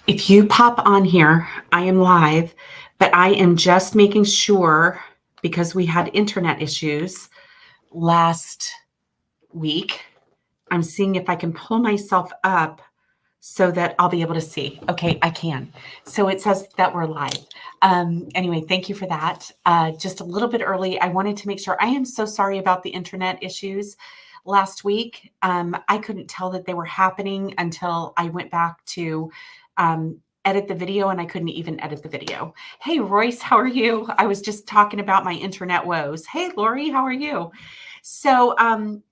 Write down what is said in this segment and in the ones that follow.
If you pop on here, I am live, but I am just making sure because we had internet issues last week. I'm seeing if I can pull myself up so that I'll be able to see. Okay, I can. So it says that we're live. Anyway, thank you for that. Just a little bit early. I wanted to make sure. I am so sorry about the internet issues last week. I couldn't tell that they were happening until I went back to edit the video, and I couldn't even edit the video. Hey, Royce, how are you? I was just talking about my internet woes. Hey, Lori, how are you? So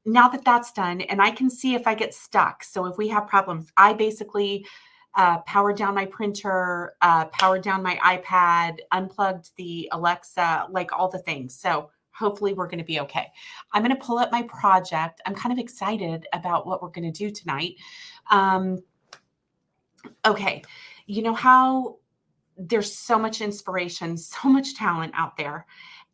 now that that's done, and I can see if I get stuck. So if we have problems, I basically powered down my printer, powered down my iPad, unplugged the Alexa, like all the things. So hopefully we're going to be okay. I'm going to pull up my project. I'm kind of excited about what we're going to do tonight. Okay. You know how there's so much inspiration, so much talent out there.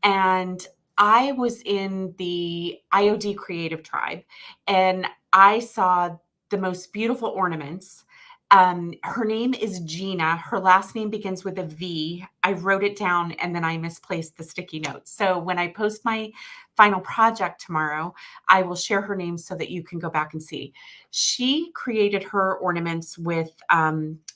And I was in the IOD Creative Tribe and I saw the most beautiful ornaments. Her name is Gina. Her last name begins with a V. I wrote it down and then I misplaced the sticky notes. So when I post my final project tomorrow, I will share her name so that you can go back and see. She created her ornaments with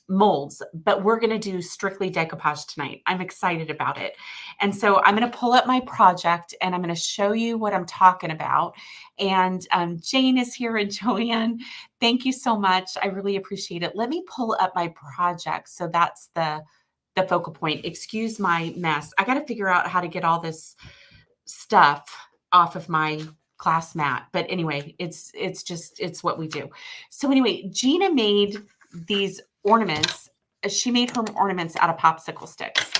molds, but we're going to do strictly decoupage tonight. I'm excited about it. And so I'm going to pull up my project and I'm going to show you what I'm talking about. And Jane is here and Joanne. Thank you so much. I really appreciate it. Let me pull up my project. So that's the focal point. Excuse my mess. I got to figure out how to get all this stuff off of my class mat. But anyway, it's what we do. So anyway, Gina made these ornaments. She made her ornaments out of popsicle sticks.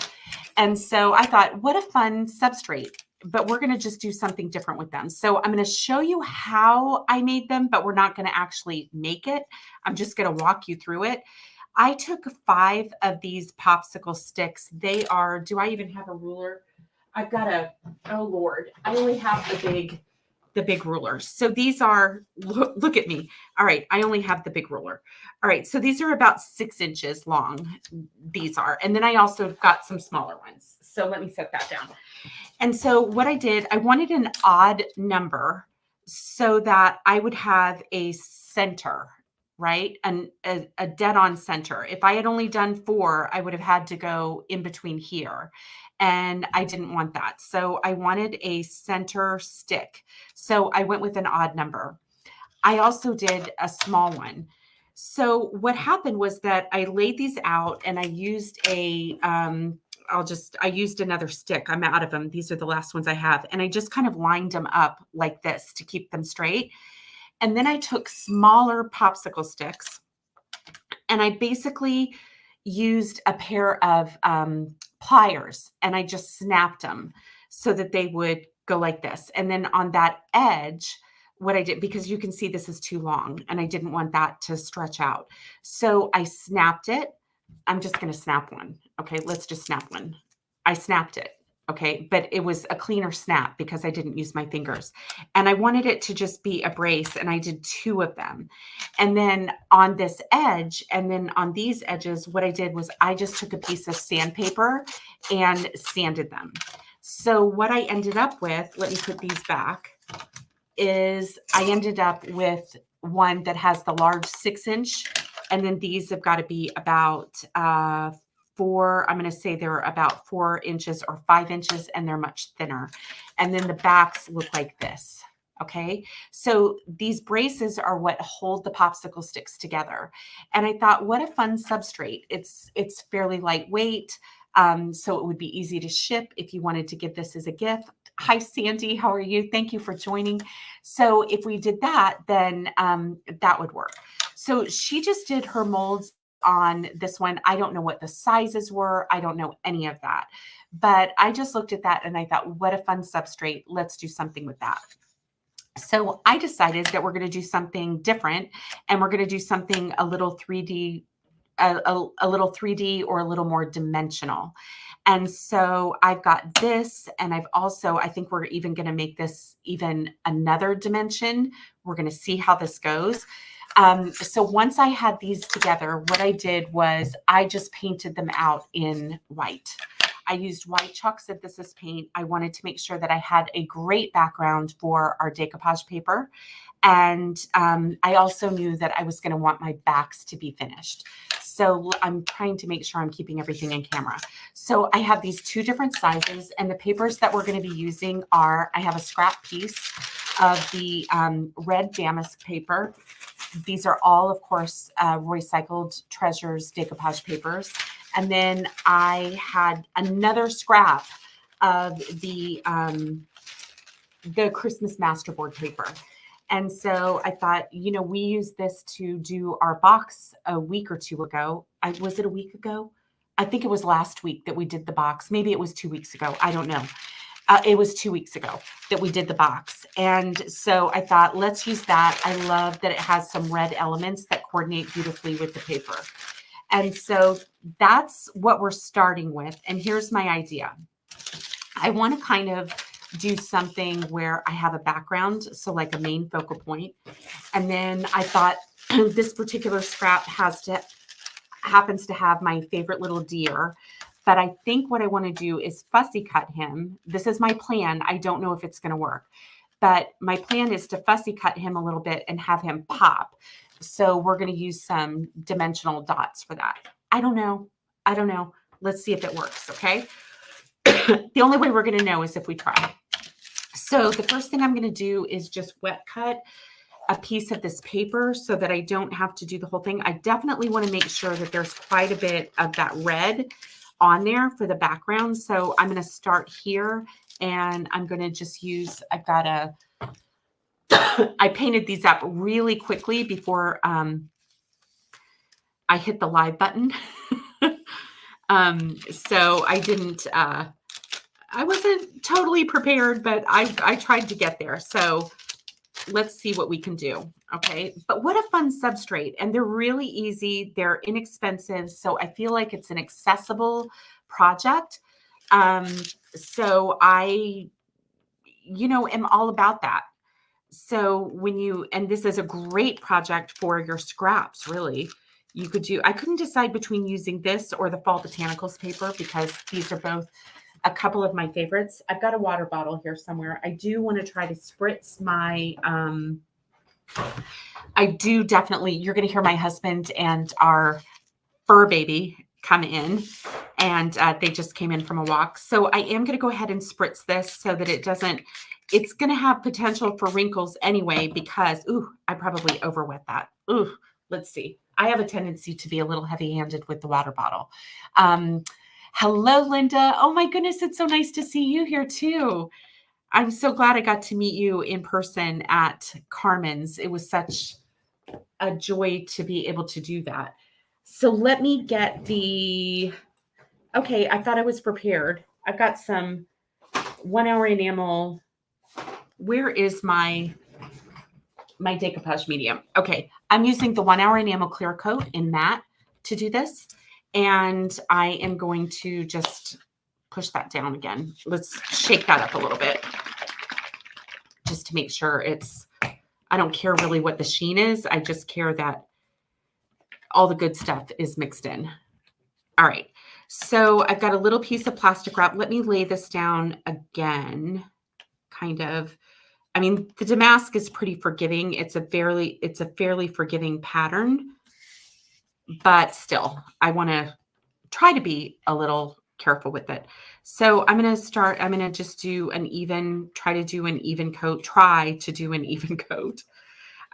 And so I thought, what a fun substrate, but we're going to just do something different with them. So I'm going to show you how I made them, but we're not going to actually make it. I'm just going to walk you through it. I took 5 of these popsicle sticks. They are, do I even have a ruler? I've got oh Lord, I only have the big rulers. So these are, look at me. All right, I only have the big ruler. All right, so these are about 6 inches long. These are, and then I also got some smaller ones. So let me set that down. And so what I did, I wanted an odd number so that I would have a center, right? And a dead on center. If I had only done 4, I would have had to go in between here. And I didn't want that. So I wanted a center stick. So I went with an odd number. I also did a small one. So what happened was that I laid these out and I used I used another stick. I'm out of them. These are the last ones I have. And I just kind of lined them up like this to keep them straight. And then I took smaller popsicle sticks and I basically used a pair of pliers and I just snapped them so that they would go like this. And then on that edge, what I did, because you can see this is too long and I didn't want that to stretch out. So I snapped it. I'm just going to snap one. Okay, let's just snap one. I snapped it. Okay, but it was a cleaner snap because I didn't use my fingers. And I wanted it to just be a brace, and I did 2 of them. And then on this edge, and then on these edges, what I did was I just took a piece of sandpaper and sanded them. So what I ended up with, let me put these back, is I ended up with one that has the large 6-inch, and then these have got to be about 4, I'm going to say they're about 4 inches or 5 inches, and they're much thinner. And then the backs look like this. Okay. So these braces are what hold the popsicle sticks together. And I thought, what a fun substrate. It's fairly lightweight. So it would be easy to ship if you wanted to give this as a gift. Hi, Sandy. How are you? Thank you for joining. So if we did that, then that would work. So she just did her molds on this one. I don't know what the sizes were. I don't know any of that. But I just looked at that and I thought, what a fun substrate. Let's do something with that. So I decided that we're going to do something different and we're going to do something a little 3D, a little 3D or a little more dimensional. And so I've got this, and I've also, I think we're even going to make this even another dimension. We're going to see how this goes. So once I had these together, what I did was I just painted them out in white. I used white chalk synthesis paint. I wanted to make sure that I had a great background for our decoupage paper. And I also knew that I was going to want my backs to be finished. So I'm trying to make sure I'm keeping everything in camera. So I have these two different sizes, and the papers that we're going to be using are, I have a scrap piece of the red damask paper. These are all, of course, recycled Treasures decoupage papers. And then I had another scrap of the Christmas masterboard paper. And so I thought, you know, we used this to do our box a week or two ago. Was it a week ago? I think it was last week that we did the box. Maybe it was 2 weeks ago. I don't know. It was 2 weeks ago that we did the box. And so I thought, let's use that. I love that it has some red elements that coordinate beautifully with the paper. And so that's what we're starting with. And here's my idea. I want to kind of do something where I have a background, so like a main focal point. And then I thought this particular scrap happens to have my favorite little deer. But I think what I want to do is fussy cut him. This is my plan. I don't know if it's going to work. But my plan is to fussy cut him a little bit and have him pop. So we're going to use some dimensional dots for that. I don't know. Let's see if it works, okay? The only way we're going to know is if we try. So the first thing I'm going to do is just wet cut a piece of this paper so that I don't have to do the whole thing. I definitely want to make sure that there's quite a bit of that red on there for the background. So I'm going to start here, and I'm going to just use, I painted these up really quickly before I hit the live button. So I wasn't totally prepared, but I tried to get there. So let's see what we can do. Okay. But what a fun substrate. And they're really easy. They're inexpensive. So I feel like it's an accessible project. So I, am all about that. So and this is a great project for your scraps, really. I couldn't decide between using this or the Fall Botanicals paper because these are both a couple of my favorites. I've got a water bottle here somewhere. I do want to try to spritz my, you're going to hear my husband and our fur baby come in, and they just came in from a walk. So I am going to go ahead and spritz this so that it's going to have potential for wrinkles anyway, because, I probably overwet that. Let's see. I have a tendency to be a little heavy-handed with the water bottle. Hello, Linda. Oh my goodness, it's so nice to see you here too. I'm so glad I got to meet you in person at Carmen's. It was such a joy to be able to do that. So let me get okay, I thought I was prepared. I've got some 1 hour enamel. Where is my decoupage medium? Okay, I'm using the 1 hour enamel clear coat in matte to do this. And I am going to just push that down again. Let's shake that up a little bit just to make sure I don't care really what the sheen is. I just care that all the good stuff is mixed in. All right. So I've got a little piece of plastic wrap. Let me lay this down again, kind of. I mean, the damask is pretty forgiving. It's a fairly forgiving pattern. But still, I want to try to be a little careful with it. So I'm going to just try to do an even coat.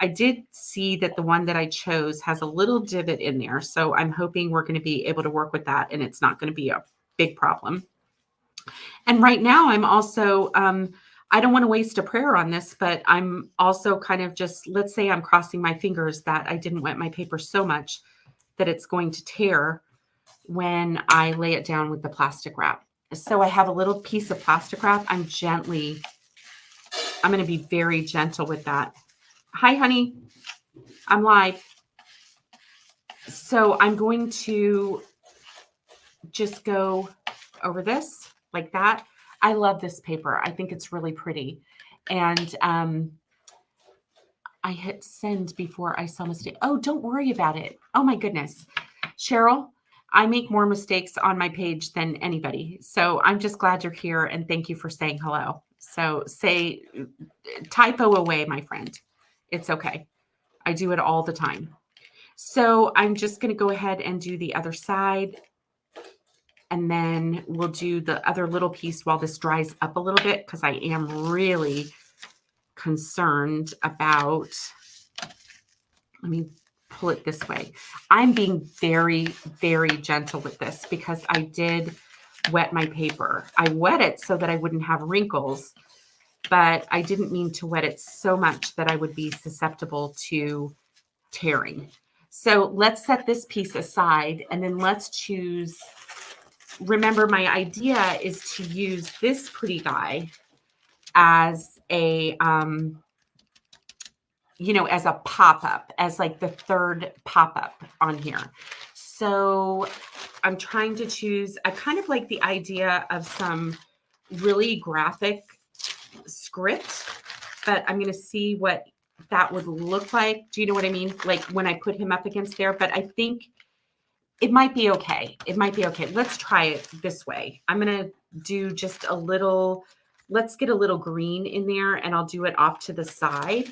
I did see that the one that I chose has a little divot in there. So I'm hoping we're going to be able to work with that and it's not going to be a big problem. And right now I'm also, I don't want to waste a prayer on this, but I'm also kind of just, let's say I'm crossing my fingers that I didn't wet my paper so much that it's going to tear when I lay it down with the plastic wrap. So I have a little piece of plastic wrap. I'm going to be very gentle with that. Hi, honey. I'm live. So I'm going to just go over this like that. I love this paper. I think it's really pretty. And I hit send before I saw mistake. Oh, don't worry about it. Oh my goodness. Cheryl, I make more mistakes on my page than anybody. So I'm just glad you're here and thank you for saying hello. So say typo away, my friend. It's okay. I do it all the time. So I'm just going to go ahead and do the other side. And then we'll do the other little piece while this dries up a little bit because I am really concerned about, let me pull it this way. I'm being very, very gentle with this because I did wet my paper. I wet it so that I wouldn't have wrinkles, but I didn't mean to wet it so much that I would be susceptible to tearing. So let's set this piece aside and then let's choose. Remember, my idea is to use this pretty guy as a, as a pop-up, as like the third pop-up on here. So I'm trying to choose, I kind of like the idea of some really graphic script, but I'm going to see what that would look like. Do you know what I mean? Like when I put him up against there, but I think it might be okay. It might be okay. Let's try it this way. I'm going to do just a little, let's get a little green in there and I'll do it off to the side.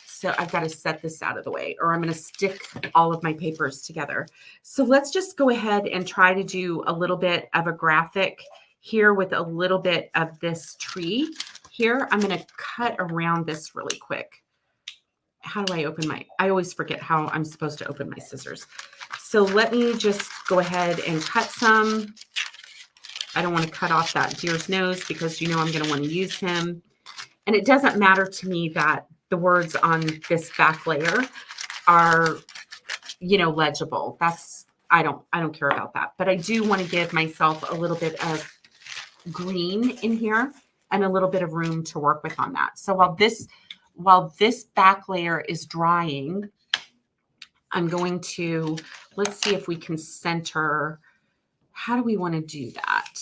So I've got to set this out of the way or I'm going to stick all of my papers together. So let's just go ahead and try to do a little bit of a graphic here with a little bit of this tree here. I'm going to cut around this really quick. How do I open I always forget how I'm supposed to open my scissors. So let me just go ahead and cut some. I don't want to cut off that deer's nose because I'm going to want to use him. And it doesn't matter to me that the words on this back layer are, legible. I don't care about that. But I do want to give myself a little bit of green in here and a little bit of room to work with on that. So while this back layer is drying, I'm going to, let's see if we can center. How do we want to do that?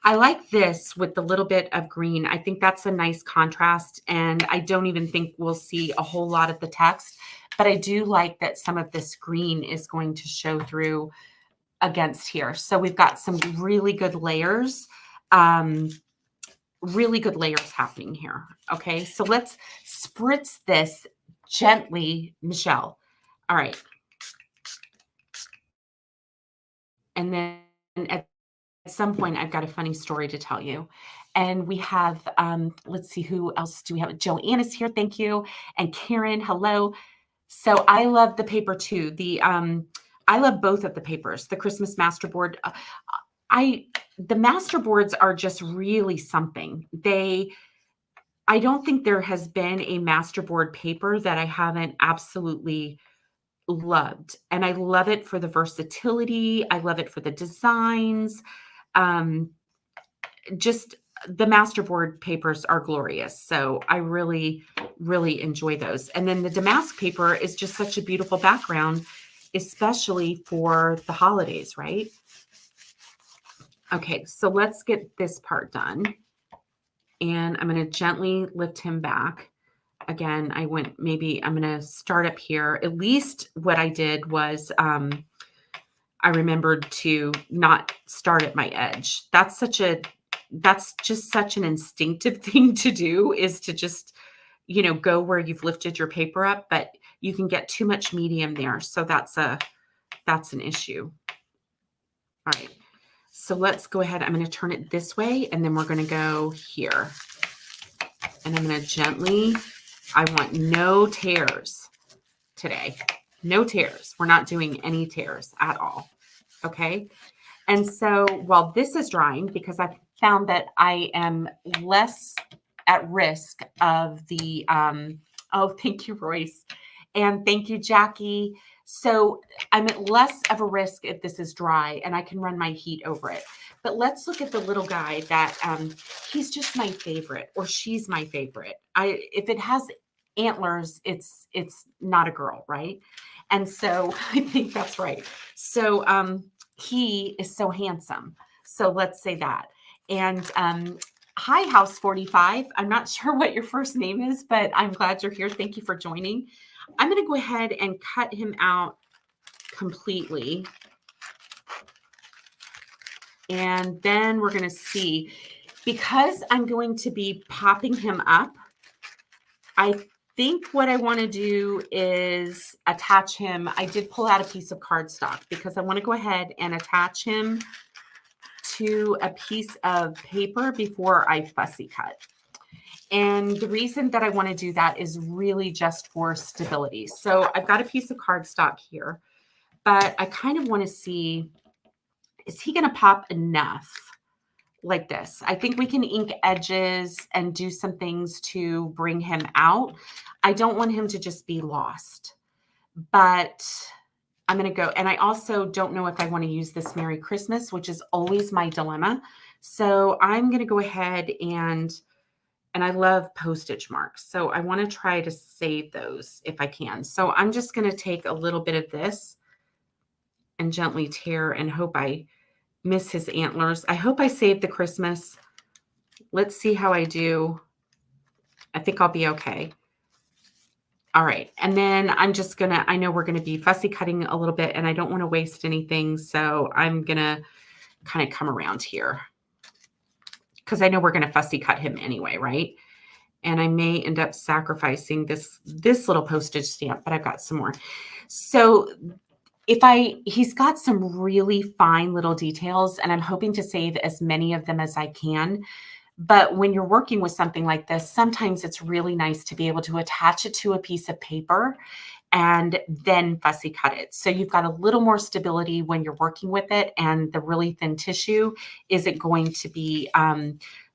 I like this with the little bit of green. I think that's a nice contrast, and I don't even think we'll see a whole lot of the text, but I do like that some of this green is going to show through against here. So we've got some really good layers. Really good layers happening here. Okay, so let's spritz this gently, Michelle. All right. And then at some point, I've got a funny story to tell you. And we have, let's see, who else do we have? Joanne is here. Thank you. And Karen, hello. So I love the paper too. I love both of the papers, the Christmas masterboard. The masterboards are just really something. I don't think there has been a masterboard paper that I haven't absolutely loved. And I love it for the versatility. I love it for the designs. Just the masterboard papers are glorious. So I really, really enjoy those. And then the damask paper is just such a beautiful background, especially for the holidays, right? Okay, so let's get this part done. And I'm going to gently lift him back. Again, I'm going to start up here. At least what I did was I remembered to not start at my edge. That's just such an instinctive thing to do, is to just, go where you've lifted your paper up, but you can get too much medium there. So that's an issue. All right. So let's go ahead. I'm going to turn it this way, and then we're going to go here. And I'm going to gently, I want no tears today. No tears. We're not doing any tears at all. Okay. And so while this is drying, because I've found that I am less at risk of the, oh, thank you, Royce. And thank you, Jackie. So I'm at less of a risk if this is dry and I can run my heat over it. But let's look at the little guy that he's just my favorite, or she's my favorite. If it has antlers, it's not a girl, right? And so I think that's right. So he is so handsome. So let's say that. And Hi, House 45. I'm not sure what your first name is, but I'm glad you're here. Thank you for joining. I'm going to go ahead and cut him out completely. And then we're going to see, because I'm going to be popping him up, I think what I want to do is attach him. I did pull out a piece of cardstock because I want to go ahead and attach him to a piece of paper before I fussy cut. And the reason that I want to do that is really just for stability. So I've got a piece of cardstock here, but I kind of want to see, is he going to pop enough like this? I think we can ink edges and do some things to bring him out. I don't want him to just be lost, but I'm going to go. And I also don't know if I want to use this Merry Christmas, which is always my dilemma. So I'm going to go ahead and I love postage marks. So I want to try to save those if I can. So I'm just going to take a little bit of this and gently tear and hope I miss his antlers. I hope I save the Christmas. Let's see how I do. I think I'll be okay. All right. And then I'm just going to, I know we're going to be fussy cutting a little bit and I don't want to waste anything. So I'm going to kind of come around here because I know we're going to fussy cut him anyway, right? And I may end up sacrificing this little postage stamp, but I've got some more. So he's got some really fine little details and I'm hoping to save as many of them as I can. But when you're working with something like this, sometimes it's really nice to be able to attach it to a piece of paper and then fussy cut it. So you've got a little more stability when you're working with it. And the really thin tissue isn't going to be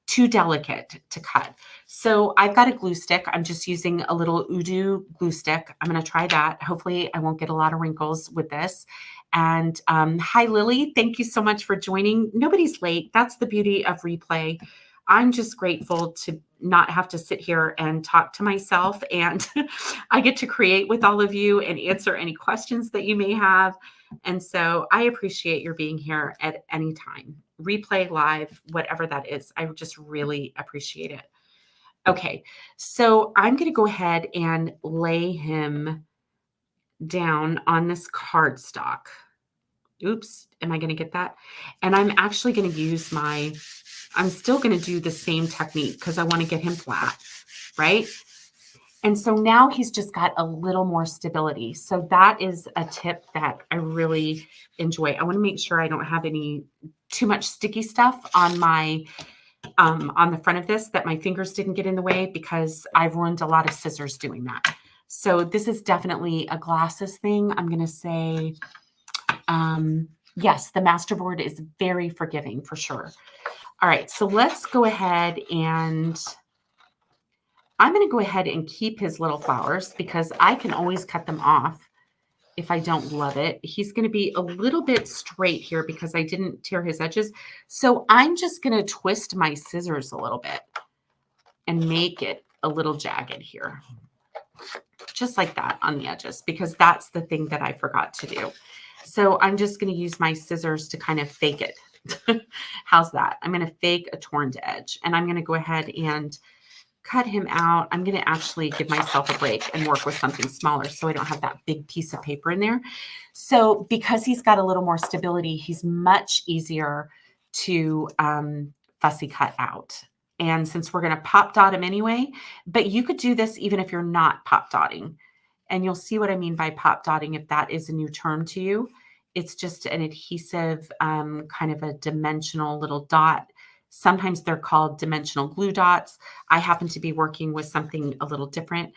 too delicate to cut. So I've got a glue stick. I'm just using a little Udo glue stick. I'm going to try that. Hopefully I won't get a lot of wrinkles with this. And hi, Lily. Thank you so much for joining. Nobody's late. That's the beauty of replay. I'm just grateful to not have to sit here and talk to myself, and I get to create with all of you and answer any questions that you may have. And so I appreciate your being here at any time, replay, live, whatever that is. I just really appreciate it. Okay, so I'm going to go ahead and lay him down on this cardstock. Oops, am I going to get that? And I'm actually going to use I'm still going to do the same technique because I want to get him flat, right? And so now he's just got a little more stability. So that is a tip that I really enjoy. I want to make sure I don't have too much sticky stuff on on the front of this, that my fingers didn't get in the way, because I've ruined a lot of scissors doing that. So this is definitely a glasses thing. I'm going to say, yes, the masterboard is very forgiving for sure. All right, so let's go ahead and I'm going to go ahead and keep his little flowers because I can always cut them off if I don't love it. He's going to be a little bit straight here because I didn't tear his edges. So I'm just going to twist my scissors a little bit and make it a little jagged here, just like that on the edges, because that's the thing that I forgot to do. So I'm just going to use my scissors to kind of fake it. How's that? I'm going to fake a torn edge, and I'm going to go ahead and cut him out. I'm going to actually give myself a break and work with something smaller so I don't have that big piece of paper in there. So because he's got a little more stability, he's much easier to fussy cut out. And since we're going to pop dot him anyway, but you could do this even if you're not pop dotting. And you'll see what I mean by pop dotting if that is a new term to you. It's just an adhesive, kind of a dimensional little dot. Sometimes they're called dimensional glue dots. I happen to be working with something a little different.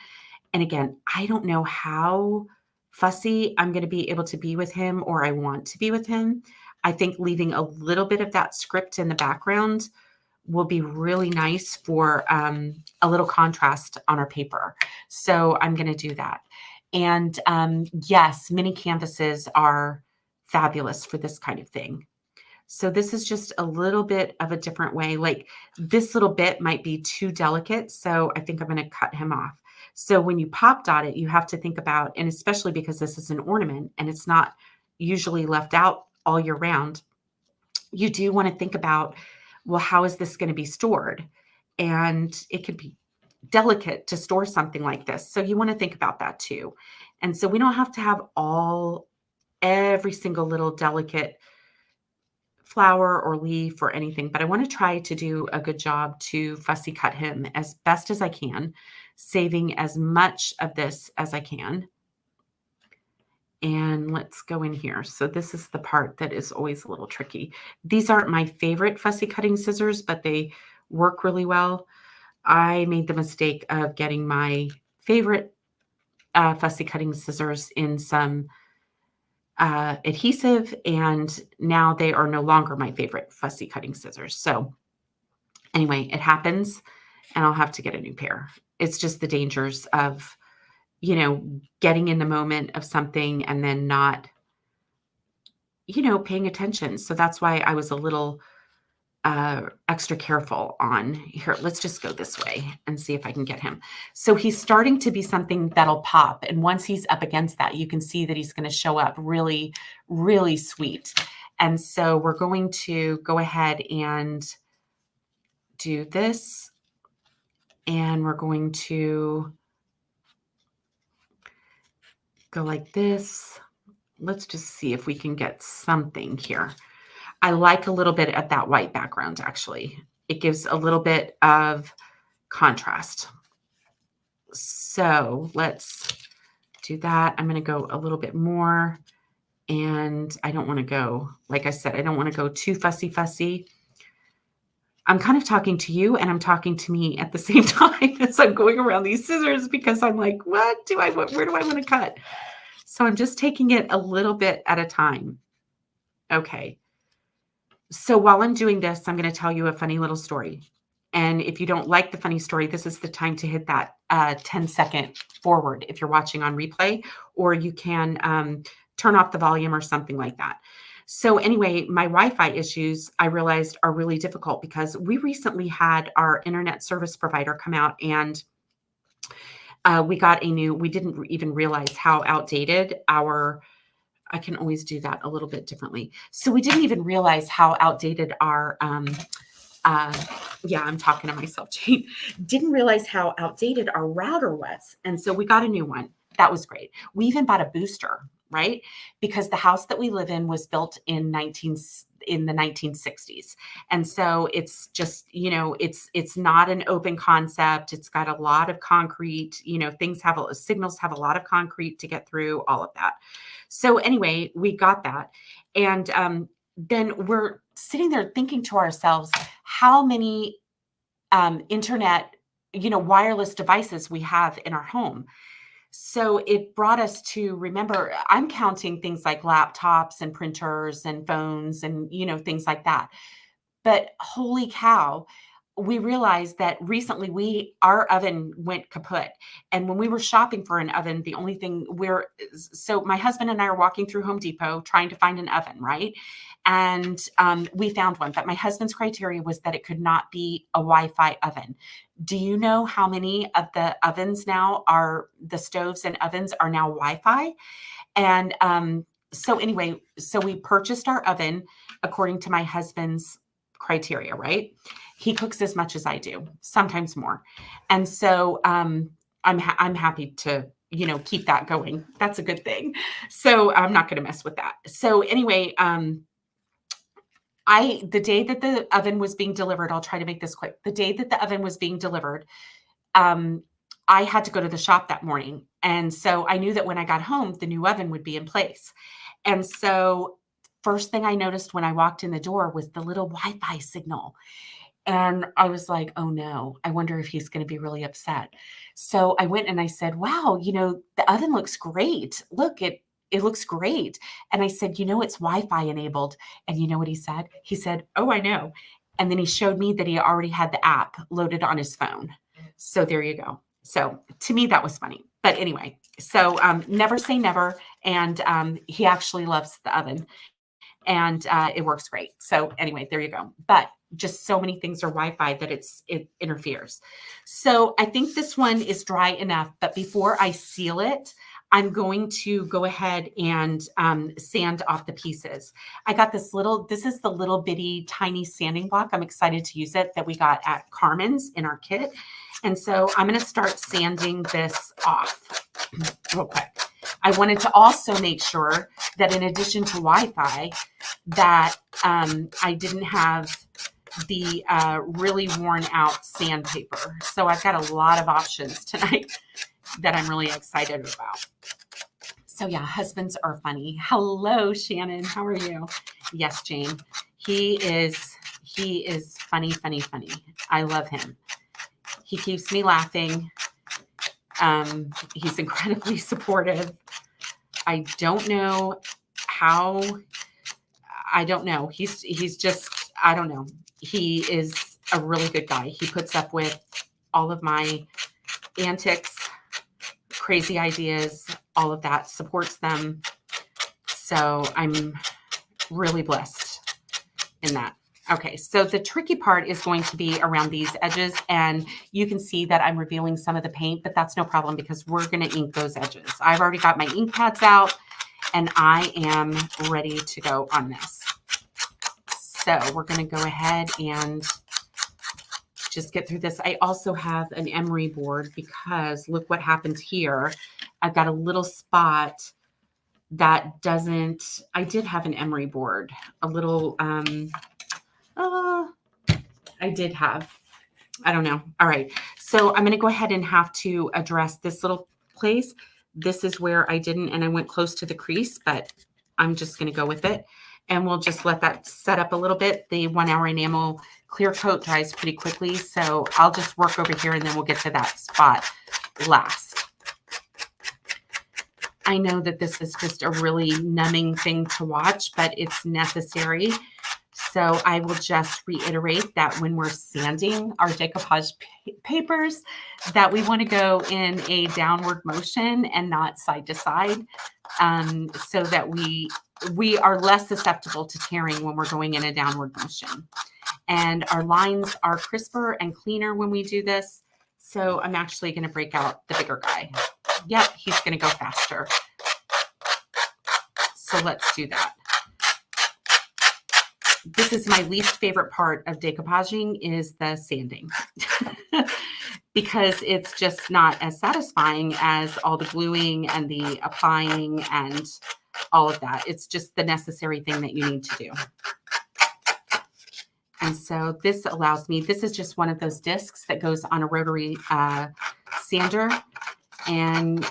And again, I don't know how fussy I'm going to be able to be with him, or I want to be with him. I think leaving a little bit of that script in the background will be really nice for a little contrast on our paper. So I'm going to do that. And yes, mini canvases are fabulous for this kind of thing. So this is just a little bit of a different way. Like this little bit might be too delicate. So I think I'm going to cut him off. So when you pop dot it, you have to think about, and especially because this is an ornament and it's not usually left out all year round, you do want to think about Well, how is this going to be stored? And it could be delicate to store something like this. So you want to think about that too. And so we don't have to have every single little delicate flower or leaf or anything, but I want to try to do a good job to fussy cut him as best as I can, saving as much of this as I can. And let's go in here. So this is the part that is always a little tricky. These aren't my favorite fussy cutting scissors, but they work really well. I made the mistake of getting my favorite fussy cutting scissors in some adhesive, and now they are no longer my favorite fussy cutting scissors. So anyway, it happens, and I'll have to get a new pair. It's just the dangers of, getting in the moment of something and then not, paying attention. So that's why I was a little extra careful on here. Let's just go this way and see if I can get him. So he's starting to be something that'll pop. And once he's up against that, you can see that he's going to show up really, really sweet. And so we're going to go ahead and do this. And we're going to go like this. Let's just see if we can get something here. I like a little bit of that white background, actually. It gives a little bit of contrast. So let's do that. I'm going to go a little bit more. And I don't want to go, like I said, I don't want to go too fussy. I'm kind of talking to you and I'm talking to me at the same time as I'm going around these scissors, because I'm like, where do I want to cut? So I'm just taking it a little bit at a time. Okay. So while I'm doing this, I'm going to tell you a funny little story. And if you don't like the funny story, this is the time to hit that 10-second forward if you're watching on replay, or you can turn off the volume or something like that. So anyway, my Wi-Fi issues, I realized, are really difficult because we recently had our internet service provider come out, and we didn't even realize how outdated I can always do that a little bit differently. So we didn't even realize how outdated our, I'm talking to myself, Jane, didn't realize how outdated our router was. And so we got a new one. That was great. We even bought a booster, right? Because the house that we live in was built in the 1960s. And so it's just, it's not an open concept. It's got a lot of concrete, signals have a lot of concrete to get through, all of that. So anyway, we got that. And then we're sitting there thinking to ourselves how many internet, wireless devices we have in our home. So it brought us to remember, I'm counting things like laptops and printers and phones and, things like that. But holy cow, we realized that recently our oven went kaput. And when we were shopping for an oven, the only thing so my husband and I are walking through Home Depot trying to find an oven, right? And we found one, but my husband's criteria was that it could not be a Wi-Fi oven. Do you know how many of the ovens now the stoves and ovens are now Wi-Fi? And so anyway, so we purchased our oven according to my husband's criteria, right? He cooks as much as I do, sometimes more. And so I'm happy to, keep that going. That's a good thing. So I'm not going to mess with that. So anyway, the day that the oven was being delivered, I'll try to make this quick. The day that the oven was being delivered, I had to go to the shop that morning. And so I knew that when I got home, the new oven would be in place. And so first thing I noticed when I walked in the door was the little Wi-Fi signal. And I was like, oh no, I wonder if he's going to be really upset. So I went and I said, wow, the oven looks great. Look, it looks great. And I said, it's Wi-Fi enabled. And you know what he said? He said, oh, I know. And then he showed me that he already had the app loaded on his phone. So there you go. So to me, that was funny. But anyway, so never say never. And he actually loves the oven. And it works great. So anyway, there you go. But just so many things are Wi-Fi that it interferes. So I think this one is dry enough, but before I seal it, I'm going to go ahead and sand off the pieces. I got this is the little bitty tiny sanding block. I'm excited to use it that we got at Carmen's in our kit. And so I'm going to start sanding this off real quick. I wanted to also make sure that in addition to Wi-Fi, that I didn't have the really worn out sandpaper. So I've got a lot of options tonight that I'm really excited about. So yeah, husbands are funny. Hello, Shannon. How are you? Yes, Jane. He is funny, funny, funny. I love him. He keeps me laughing. He's incredibly supportive. I don't know how. I don't know. He's just, I don't know. He is a really good guy. He puts up with all of my antics, crazy ideas, all of that, supports them. So I'm really blessed in that. Okay, so the tricky part is going to be around these edges, and you can see that I'm revealing some of the paint, but that's no problem because we're going to ink those edges. I've already got my ink pads out, and I am ready to go on this. So we're going to go ahead and just get through this. I also have an emery board because look what happened here. I've got a little spot that doesn't, I did have an emery board, a little, I did have, I don't know. All right. So I'm going to go ahead and have to address this little place. This is where I didn't, and I went close to the crease, but I'm just going to go with it. And we'll just let that set up a little bit. The 1 hour enamel clear coat dries pretty quickly. So I'll just work over here and then we'll get to that spot last. I know that this is just a really numbing thing to watch, but it's necessary. So I will just reiterate that when we're sanding our decoupage papers, that we want to go in a downward motion and not side to side, so that we are less susceptible to tearing when we're going in a downward motion. And our lines are crisper and cleaner when we do this. So I'm actually going to break out the bigger guy. Yep, he's going to go faster. So let's do that. This is my least favorite part of decoupaging is the sanding because it's just not as satisfying as all the gluing and the applying and all of that. It's just the necessary thing that you need to do. And so this allows me, this is just one of those discs that goes on a rotary sander, and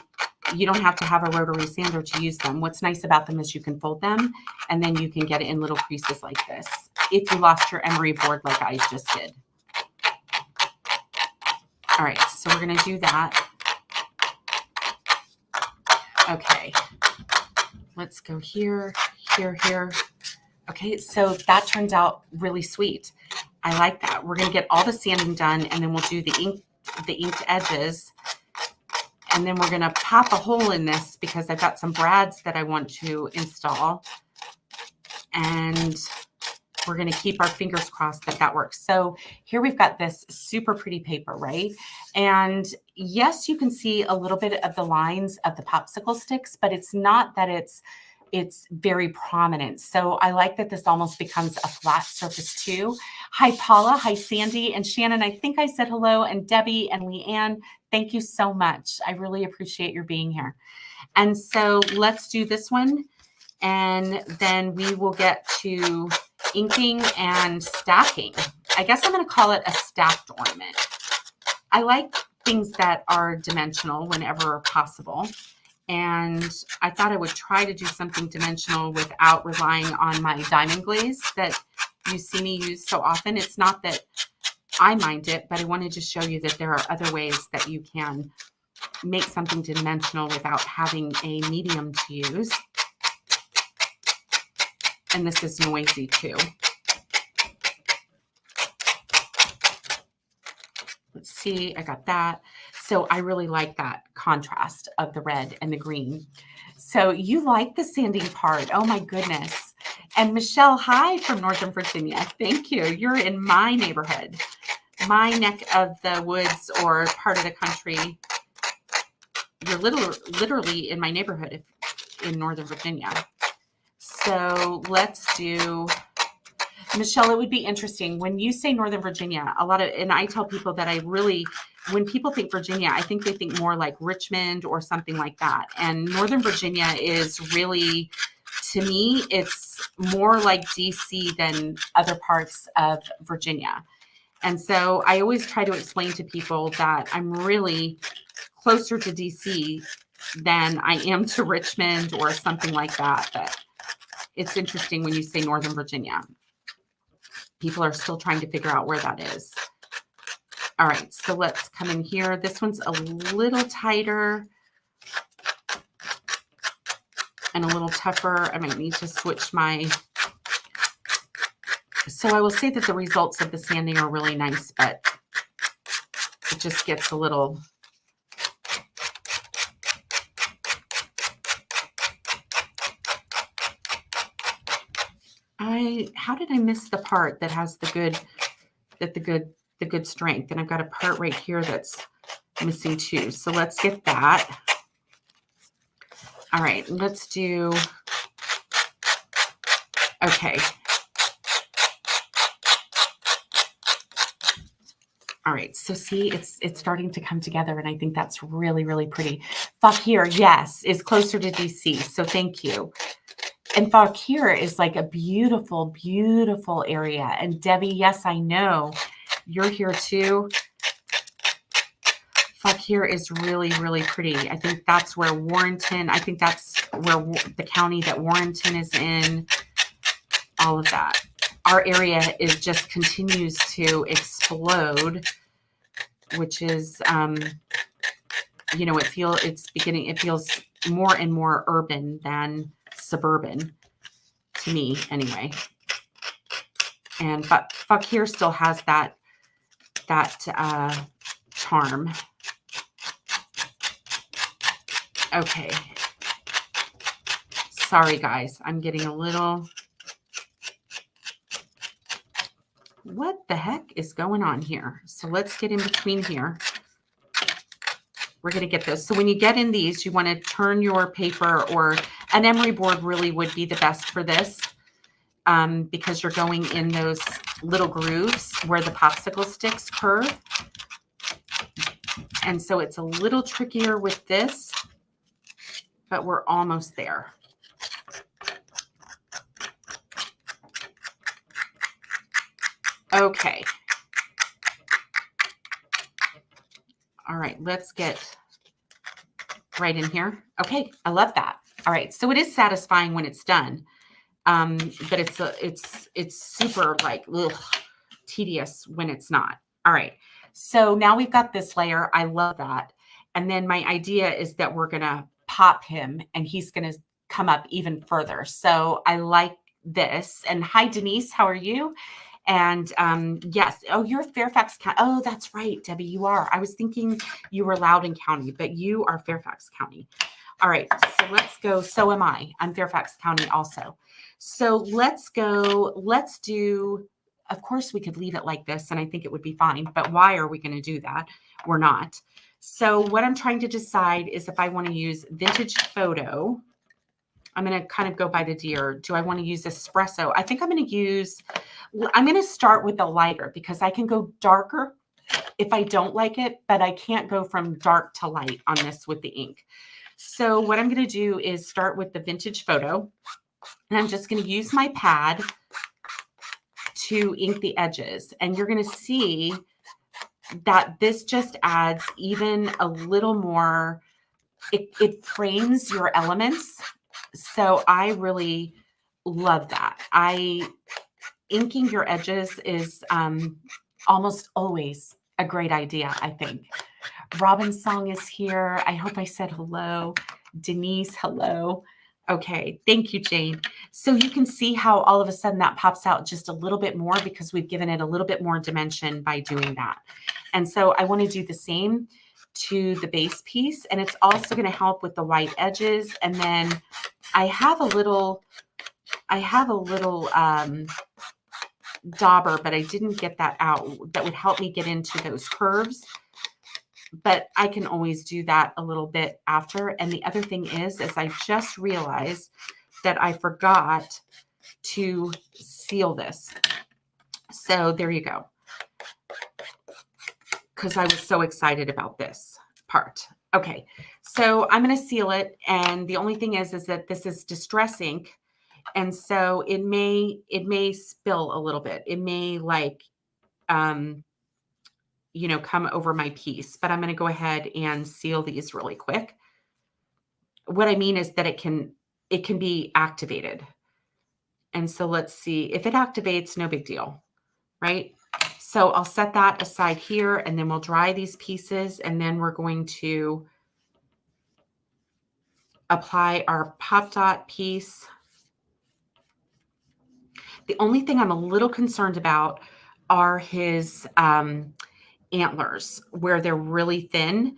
you don't have to have a rotary sander to use them. What's nice about them is you can fold them and then you can get it in little creases like this if you lost your emery board like I just did. All right, so we're going to do that. Okay, let's go here, here, here. Okay, so that turns out really sweet. I like that. We're going to get all the sanding done, and then we'll do the inked edges. And then we're going to pop a hole in this because I've got some brads that I want to install. And we're going to keep our fingers crossed that that works. So here we've got this super pretty paper, right? And yes, you can see a little bit of the lines of the popsicle sticks, but it's not that it's very prominent. So I like that this almost becomes a flat surface too. Hi, Paula. Hi, Sandy. And Shannon, I think I said hello. And Debbie and Leanne, thank you so much. I really appreciate your being here. And so let's do this one. And then we will get to inking and stacking. I guess I'm going to call it a stacked ornament. I like things that are dimensional whenever possible. And I thought I would try to do something dimensional without relying on my diamond glaze that you see me use so often. It's not that I mind it, but I wanted to show you that there are other ways that you can make something dimensional without having a medium to use. And this is noisy too. Let's see, I got that. So I really like that contrast of the red and the green. So you like the sanding part. Oh my goodness. And Michelle, hi from Northern Virginia. Thank you. You're in my neighborhood, my neck of the woods or part of the country. you're literally in my neighborhood in Northern Virginia. So let's do, Michelle, it would be interesting when you say Northern Virginia, and I tell people that when people think Virginia, I think they think more like Richmond or something like that. And Northern Virginia is really, to me, it's more like DC than other parts of Virginia. And so I always try to explain to people that I'm really closer to DC than I am to Richmond or something like that. But it's interesting when you say Northern Virginia. People are still trying to figure out where that is. All right, so let's come in here. This one's a little tighter and a little tougher. I might need to switch my... So I will say that the results of the sanding are really nice, but it just gets a little... How did I miss the part that has the good strength? And I've got a part right here that's missing too. So let's get that. All right, let's do, okay. All right, so see, it's starting to come together, and I think that's really, really pretty. Fauquier, yes, is closer to DC, so thank you. And Fauquier is like a beautiful, beautiful area. And Debbie, yes, I know you're here too. Fauquier is really, really pretty. I think that's where Warrenton, I think that's where the county that Warrenton is in, all of that. Our area just continues to explode, which is, you know, it feels more and more urban than suburban to me anyway. And but Fauquier still has that charm. Okay. Sorry guys, I'm getting a little... What the heck is going on here? So let's get in between here. We're going to get those. So when you get in these, you want to turn your paper, or an emery board really would be the best for this, because you're going in those little grooves where the popsicle sticks curve. And so it's a little trickier with this, but we're almost there. Okay. All right, let's get right in here. Okay, I love that. All right, so it is satisfying when it's done, but it's super like tedious when it's not. All right, so now we've got this layer. I love that. And then my idea is that we're gonna pop him, and he's gonna come up even further. So I like this. And hi, Denise, how are you? And yes, oh, you're Fairfax County. Oh, that's right, Debbie, you are. I was thinking you were Loudoun County, but you are Fairfax County. All right, so let's go. So am I. I'm Fairfax County also. So let's go. Let's do, of course, we could leave it like this, and I think it would be fine. But why are we going to do that? We're not. So what I'm trying to decide is if I want to use vintage photo. I'm going to kind of go by the deer. Do I want to use espresso? I think I'm going to start with the lighter, because I can go darker if I don't like it, but I can't go from dark to light on this with the ink. So what I'm going to do is start with the vintage photo, and I'm just going to use my pad to ink the edges. And you're going to see that this just adds even a little more, it frames your elements. So I really love that. Inking your edges is almost always a great idea, I think. Robin's song is here. I hope I said hello. Denise, hello. Okay, thank you, Jane. So you can see how all of a sudden that pops out just a little bit more, because we've given it a little bit more dimension by doing that. And so I want to do the same to the base piece, and it's also going to help with the white edges. And then I have a little dauber, but I didn't get that out. That would help me get into those curves. but I can always do that a little bit after. And the other thing is I just realized that I forgot to seal this. So there you go. Because I was so excited about this part. Okay, so I'm going to seal it. And the only thing is that this is distress ink. And so it may spill a little bit. It may like, come over my piece, but I'm going to go ahead and seal these really quick. What I mean is that it can be activated. And so let's see if it activates, no big deal, right? So I'll set that aside here, and then we'll dry these pieces, and then we're going to apply our Pop Dot piece. The only thing I'm a little concerned about are his antlers, where they're really thin.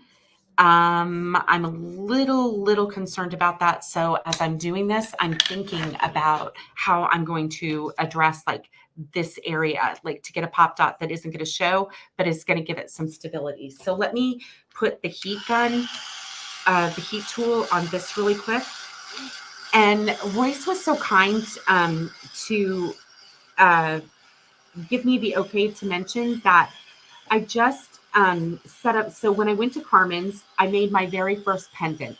I'm a little concerned about that. So as I'm doing this, I'm thinking about how I'm going to address like this area, like to get a Pop Dot that isn't going to show, but is going to give it some stability. So let me put the heat gun, the heat tool on this really quick. And Royce was so kind to give me the okay to mention that I just set up. So when I went to Carmen's, I made my very first pendant.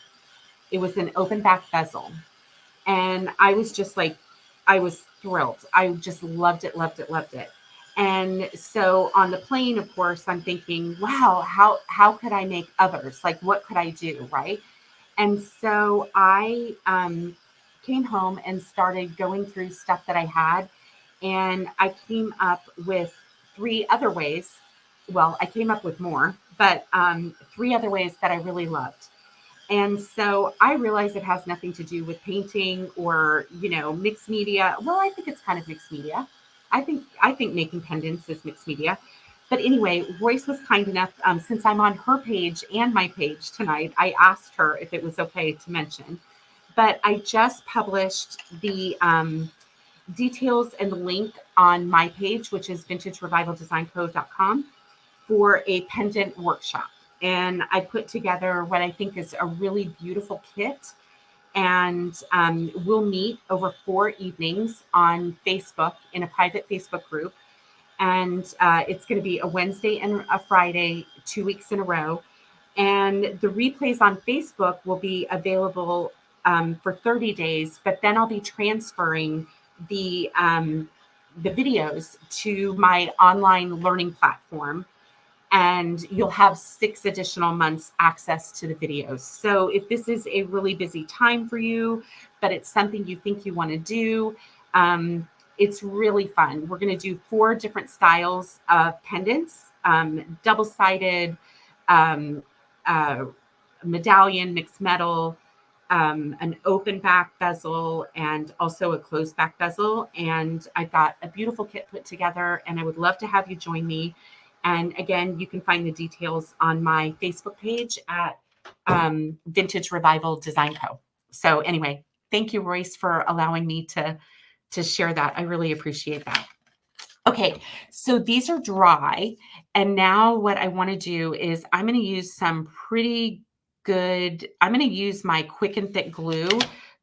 It was an open back bezel. And I was just like, I was thrilled. I just loved it, loved it, loved it. And so on the plane, of course, I'm thinking, wow, how could I make others? Like, what could I do? Right. And so I came home and started going through stuff that I had. And I came up with 3 other ways. Well, I came up with more, but 3 other ways that I really loved. And so I realize it has nothing to do with painting or, mixed media. Well, I think it's kind of mixed media. I think making pendants is mixed media. But anyway, Royce was kind enough, since I'm on her page and my page tonight, I asked her if it was okay to mention. But I just published the details and the link on my page, which is vintagerevivaldesignco.com, for a pendant workshop. And I put together what I think is a really beautiful kit. And we'll meet over 4 evenings on Facebook in a private Facebook group. And it's going to be a Wednesday and a Friday, 2 weeks in a row. And the replays on Facebook will be available for 30 days, but then I'll be transferring the videos to my online learning platform, and you'll have 6 additional months access to the videos. So if this is a really busy time for you, but it's something you think you want to do, it's really fun. We're going to do 4 different styles of pendants, double-sided, medallion, mixed metal, an open back bezel, and also a closed back bezel. And I've got a beautiful kit put together, and I would love to have you join me. And again, you can find the details on my Facebook page at Vintage Revival Design Co. So anyway, thank you, Royce, for allowing me to share that. I really appreciate that. Okay, so these are dry. And now what I want to do is I'm going to use some pretty good, I'm going to use my quick and thick glue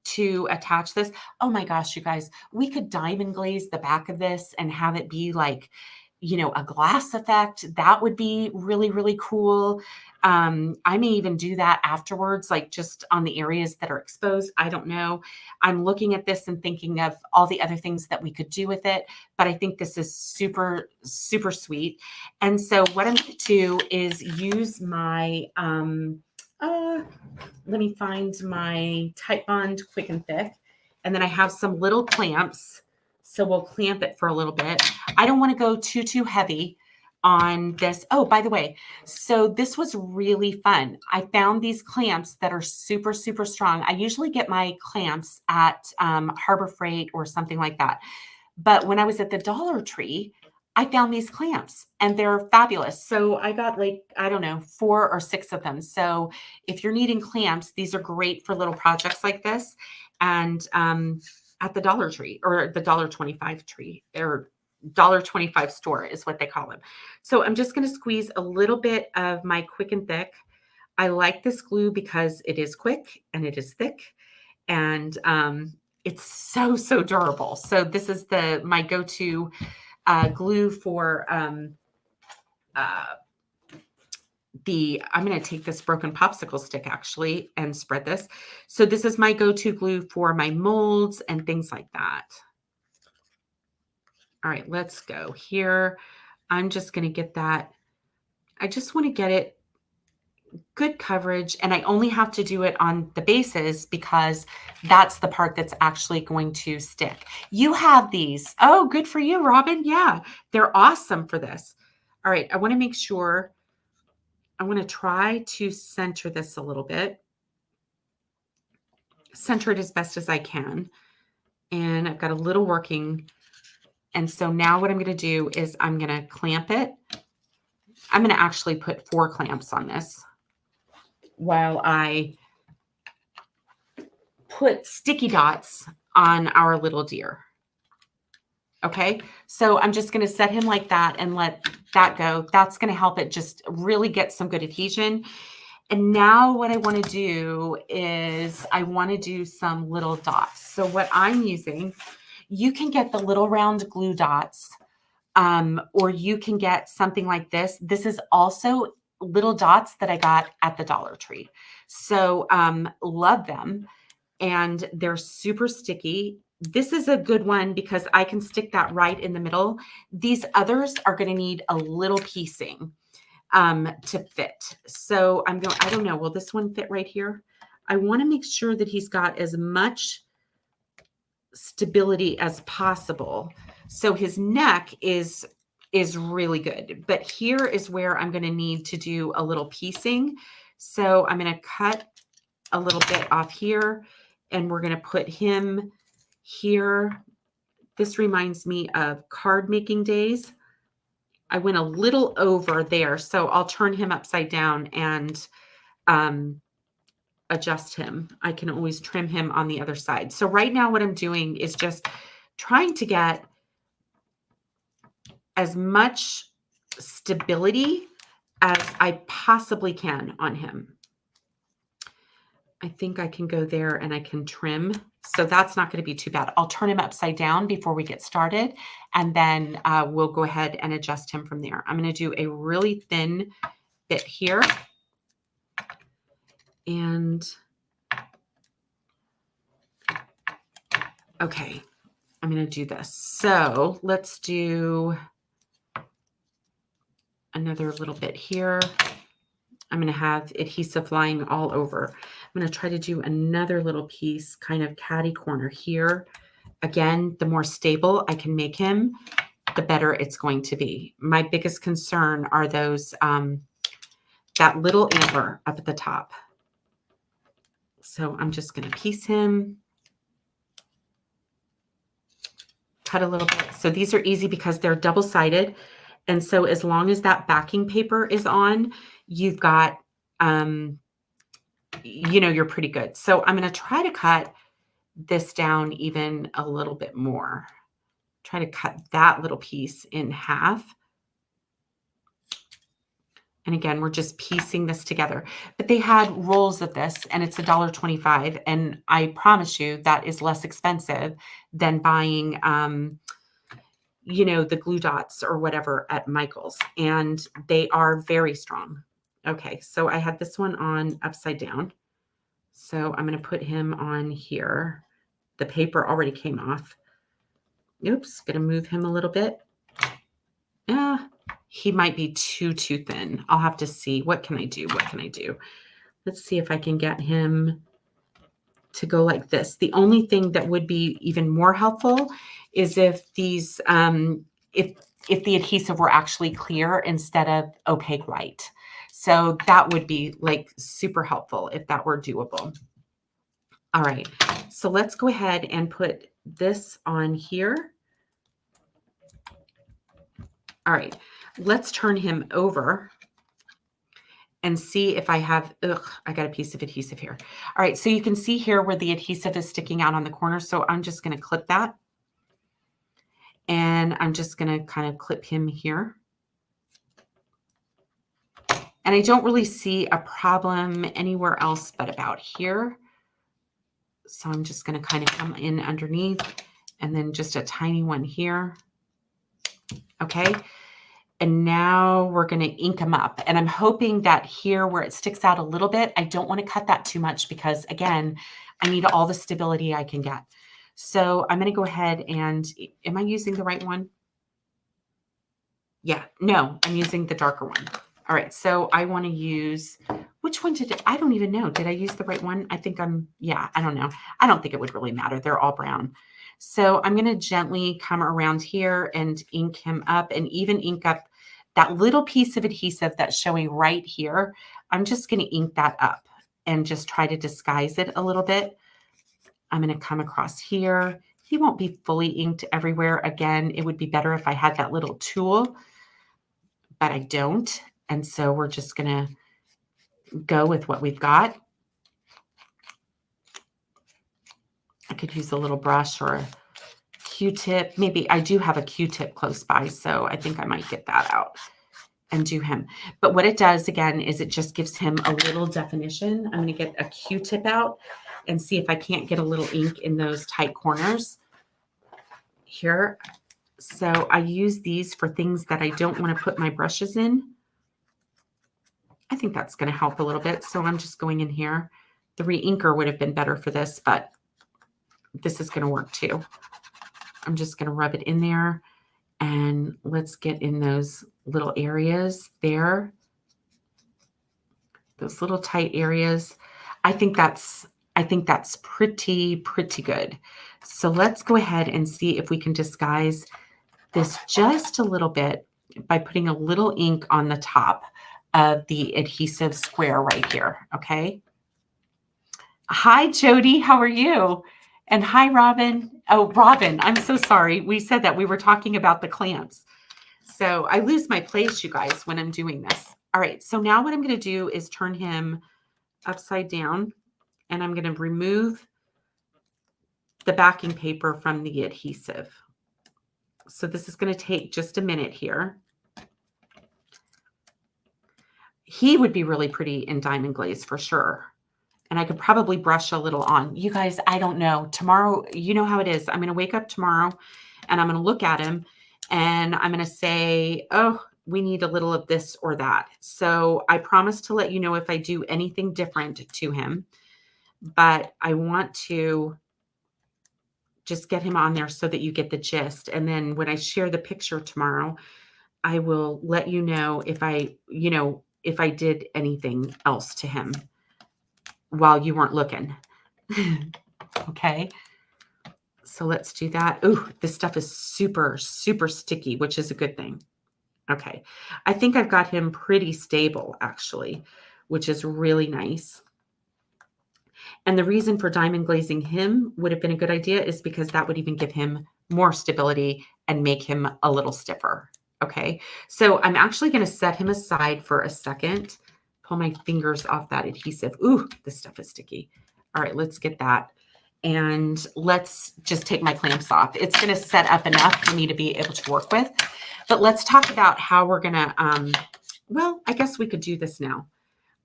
to attach this. Oh my gosh, you guys, we could diamond glaze the back of this and have it be like, a glass effect. That would be really, really cool. I may even do that afterwards, like just on the areas that are exposed. I don't know. I'm looking at this and thinking of all the other things that we could do with it, but I think this is super, super sweet. And so what I'm going to do is use my, let me find my Type Bond Quick and Thick. And then I have some little clamps. So we'll clamp it for a little bit. I don't want to go too heavy on this. Oh, by the way, so this was really fun. I found these clamps that are super, super strong. I usually get my clamps at Harbor Freight or something like that. But when I was at the Dollar Tree, I found these clamps and they're fabulous. So I got 4 or 6 of them. So if you're needing clamps, these are great for little projects like this. And at the Dollar Tree or the $1.25 tree or $1.25 store is what they call them. So I'm just going to squeeze a little bit of my Quick and Thick. I like this glue because it is quick and it is thick, and it's so durable. So this is my go-to glue for I'm going to take this broken popsicle stick actually and spread this. So this is my go-to glue for my molds and things like that. All right, let's go here. I'm just going to get that. I just want to get it good coverage, and I only have to do it on the bases because that's the part that's actually going to stick. You have these. Oh, good for you, Robin. Yeah, they're awesome for this. All right, I want to make sure. I want to try to center this a little bit. Center it as best as I can. And I've got a little working. And so now what I'm going to do is I'm going to clamp it. I'm going to actually put 4 clamps on this while I put sticky dots on our little deer. Okay, so I'm just going to set him like that and let that go. That's going to help it just really get some good adhesion. And now what I want to do is I want to do some little dots. So what I'm using, you can get the little round glue dots, or you can get something like this. This is also little dots that I got at the Dollar Tree. So love them. And they're super sticky. This is a good one because I can stick that right in the middle. These others are going to need a little piecing to fit. So I don't know, will this one fit right here? I want to make sure that he's got as much stability as possible. So his neck is really good, but here is where I'm going to need to do a little piecing. So I'm going to cut a little bit off here, and we're going to put him here. This reminds me of card making days. I went a little over there, so I'll turn him upside down and adjust him. I can always trim him on the other side. So right now what I'm doing is just trying to get as much stability as I possibly can on him. I think I can go there and I can trim. So that's not going to be too bad. I'll turn him upside down before we get started, and then we'll go ahead and adjust him from there. I'm going to do a really thin bit here. And okay, I'm going to do this. So let's do another little bit here. I'm going to have adhesive flying all over. I'm going to try to do another little piece, kind of catty corner here. Again, the more stable I can make him, the better it's going to be. My biggest concern are those, that little antler up at the top. So I'm just going to piece him. Cut a little bit. So these are easy because they're double-sided. And so as long as that backing paper is on, you've got, you're pretty good. So I'm going to try to cut this down even a little bit more. Try to cut that little piece in half. And again, we're just piecing this together. But they had rolls of this, and it's $1.25. And I promise you that is less expensive than buying, the glue dots or whatever at Michael's. And they are very strong. Okay, so I had this one on upside down. So I'm going to put him on here. The paper already came off. Oops, going to move him a little bit. Yeah, he might be too thin. I'll have to see. What can I do? What can I do? Let's see if I can get him to go like this. The only thing that would be even more helpful is if these, if the adhesive were actually clear instead of opaque white. So that would be like super helpful if that were doable. All right, so let's go ahead and put this on here. All right, let's turn him over and see if I have, I got a piece of adhesive here. All right, so you can see here where the adhesive is sticking out on the corner. So I'm just going to clip that. And I'm just going to kind of clip him here. And I don't really see a problem anywhere else but about here. So I'm just going to kind of come in underneath and then just a tiny one here. Okay. And now we're going to ink them up. And I'm hoping that here where it sticks out a little bit, I don't want to cut that too much because, again, I need all the stability I can get. So I'm going to go ahead and, am I using the right one? Yeah, no, I'm using the darker one. All right, so I want to use, which one I don't even know. Did I use the right one? I think yeah, I don't know. I don't think it would really matter. They're all brown. So I'm going to gently come around here and ink him up and even ink up that little piece of adhesive that's showing right here. I'm just going to ink that up and just try to disguise it a little bit. I'm going to come across here. He won't be fully inked everywhere. Again, it would be better if I had that little tool, but I don't. And so we're just going to go with what we've got. I could use a little brush or a Q-tip. Maybe I do have a Q-tip close by, so I think I might get that out and do him. But what it does, again, is it just gives him a little definition. I'm going to get a Q-tip out and see if I can't get a little ink in those tight corners here. So I use these for things that I don't want to put my brushes in. I think that's going to help a little bit. So I'm just going in here. The re-inker would have been better for this, but this is going to work too. I'm just going to rub it in there and let's get in those little areas there. Those little tight areas. I think that's pretty good. So let's go ahead and see if we can disguise this just a little bit by putting a little ink on the top of the adhesive square right here. Okay. Hi, Jody. How are you? And hi, Robin. Oh, Robin, I'm so sorry. We said that we were talking about the clamps. So I lose my place, you guys, when I'm doing this. All right. So now what I'm going to do is turn him upside down and I'm going to remove the backing paper from the adhesive. So this is going to take just a minute here. He would be really pretty in diamond glaze for sure. And I could probably brush a little on. You guys, I don't know. Tomorrow, you know how it is. I'm going to wake up tomorrow and I'm going to look at him and I'm going to say, oh, we need a little of this or that. So I promise to let you know if I do anything different to him. But I want to just get him on there so that you get the gist. And then when I share the picture tomorrow, I will let you know if if I did anything else to him while you weren't looking. Okay. So let's do that. Ooh, this stuff is super, super sticky, which is a good thing. Okay. I think I've got him pretty stable actually, which is really nice. And the reason for diamond glazing him would have been a good idea is because that would even give him more stability and make him a little stiffer. Okay. So I'm actually going to set him aside for a second, pull my fingers off that adhesive. Ooh, this stuff is sticky. All right, let's get that. And let's just take my clamps off. It's going to set up enough for me to be able to work with. But let's talk about how we're going to, well, I guess we could do this now.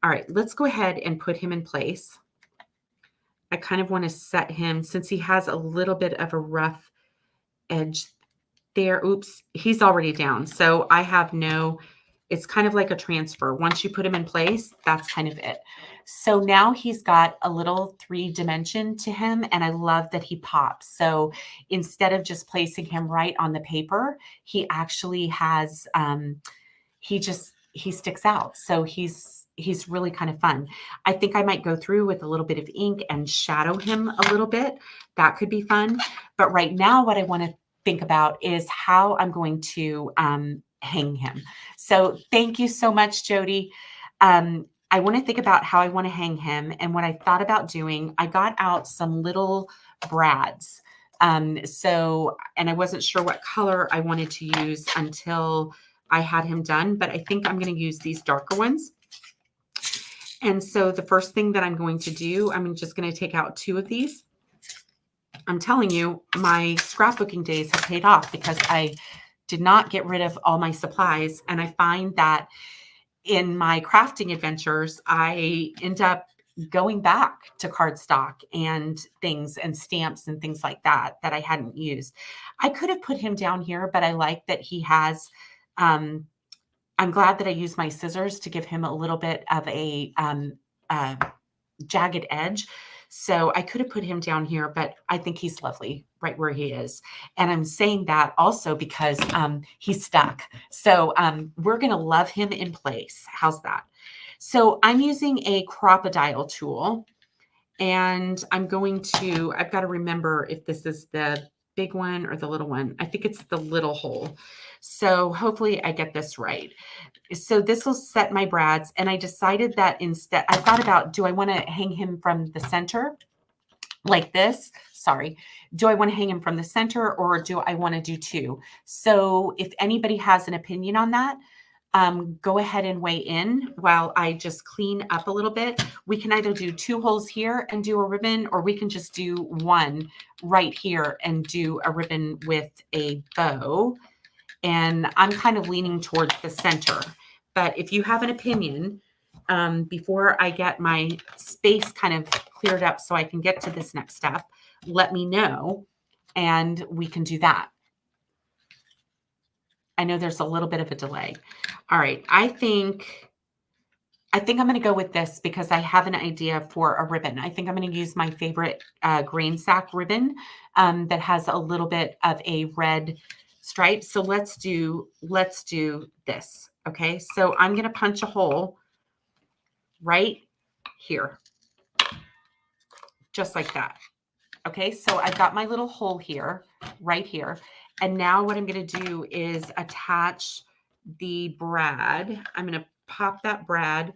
All right, let's go ahead and put him in place. I kind of want to set him, since he has a little bit of a rough edge there. Oops, he's already down. So I have it's kind of like a transfer. Once you put him in place, that's kind of it. So now he's got a little 3-dimension to him, and I love that he pops. So instead of just placing him right on the paper, he actually has, he sticks out. So he's really kind of fun. I think I might go through with a little bit of ink and shadow him a little bit. That could be fun. But right now, what I want to think about is how I'm going to hang him. So thank you so much, Jody. I want to think about how I want to hang him. And what I thought about doing, I got out some little brads. And I wasn't sure what color I wanted to use until I had him done, but I think I'm going to use these darker ones. And so the first thing that I'm going to do, I'm just going to take out 2 of these. I'm telling you, my scrapbooking days have paid off because I did not get rid of all my supplies. And I find that in my crafting adventures, I end up going back to cardstock and things and stamps and things like that that I hadn't used. I could have put him down here, but I like that he has, um, I'm glad that I used my scissors to give him a little bit of a uh, jagged edge. So I could have put him down here, but I think he's lovely right where he is. And I'm saying that also because he's stuck. So we're going to love him in place. How's that? So I'm using a crocodile tool, and I've got to remember if this is the big one or the little one. I think it's the little hole. So hopefully I get this right. So this will set my brads. And I decided that instead, I thought about, do I want to hang him from the center like this? Sorry. Do I want to hang him from the center, or do I want to do two? So if anybody has an opinion on that, go ahead and weigh in while I just clean up a little bit. We can either do 2 holes here and do a ribbon, or we can just do one right here and do a ribbon with a bow. And I'm kind of leaning towards the center. But if you have an opinion, before I get my space kind of cleared up so I can get to this next step, let me know and we can do that. I know there's a little bit of a delay. All right. I think I'm going to go with this because I have an idea for a ribbon. I think I'm going to use my favorite grain sack ribbon that has a little bit of a red stripe. So let's do this. Okay. So I'm going to punch a hole right here, just like that. Okay. So I've got my little hole here, right here. And now what I'm going to do is attach the brad. I'm going to pop that brad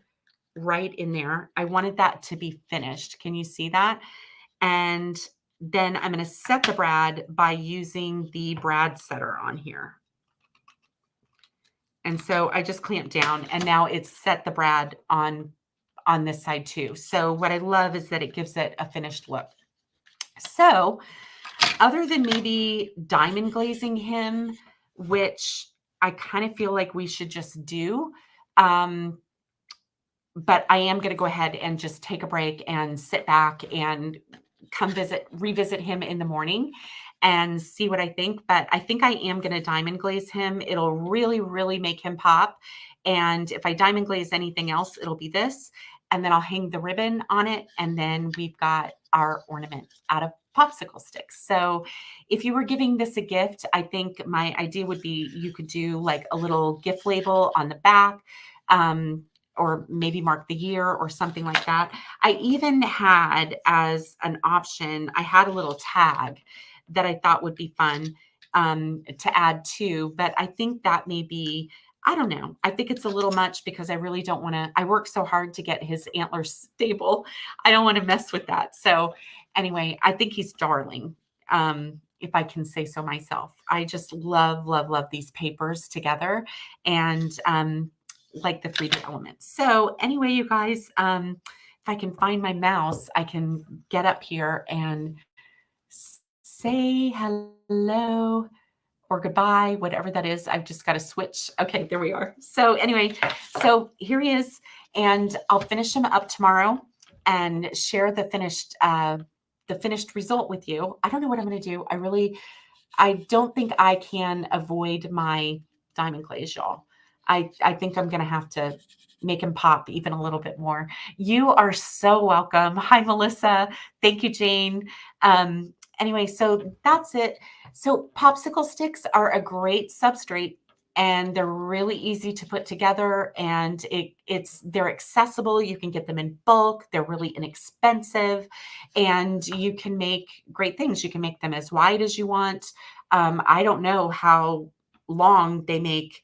right in there. I wanted that to be finished. Can you see that? And then I'm going to set the brad by using the brad setter on here. And so I just clamped down, and now it's set the brad on this side too. So what I love is that it gives it a finished look. So other than maybe diamond glazing him, which I kind of feel like we should just do, but I am going to go ahead and just take a break and sit back and revisit him in the morning and see what I think. But I think I am going to diamond glaze him. It'll really, really make him pop. And if I diamond glaze anything else, it'll be this. And then I'll hang the ribbon on it. And then we've got our ornament out of popsicle sticks. So if you were giving this a gift, I think my idea would be you could do like a little gift label on the back, or maybe mark the year or something like that. I even had as an option, I had a little tag that I thought would be fun to add to, but I think that may be, I don't know. I think it's a little much because I really don't want to, I work so hard to get his antlers stable. I don't want to mess with that. So anyway, I think he's darling. If I can say so myself. I just love, love, love these papers together. And like the 3D elements. So anyway, you guys, if I can find my mouse, I can get up here and say hello or goodbye, whatever that is. I've just got to switch. Okay, there we are. So anyway, so here he is, and I'll finish him up tomorrow and share the finished result with you. I don't know what I'm going to do. I don't think I can avoid my diamond glaze, y'all. I think I'm going to have to make him pop even a little bit more. You are so welcome. Hi, Melissa. Thank you, Jane. Anyway, so that's it. So popsicle sticks are a great substrate, and they're really easy to put together, and they're accessible. You can get them in bulk. They're really inexpensive, and you can make great things. You can make them as wide as you want. I don't know how long they make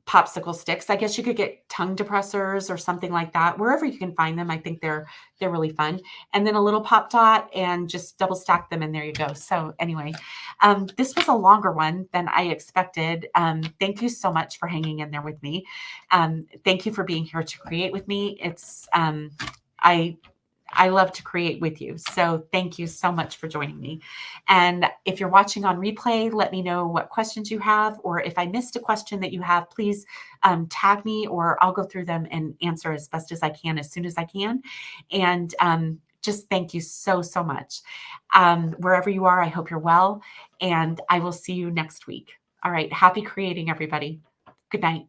popsicle sticks. I guess you could get tongue depressors or something like that. Wherever you can find them, I think they're really fun. And then a little pop dot and just double stack them, and there you go. So anyway, this was a longer one than I expected. Thank you so much for hanging in there with me. Thank you for being here to create with me. It's I love to create with you. So thank you so much for joining me. And if you're watching on replay, let me know what questions you have, or if I missed a question that you have, please tag me, or I'll go through them and answer as best as I can, as soon as I can. And just thank you so, so much. Wherever you are, I hope you're well, and I will see you next week. All right. Happy creating, everybody. Good night.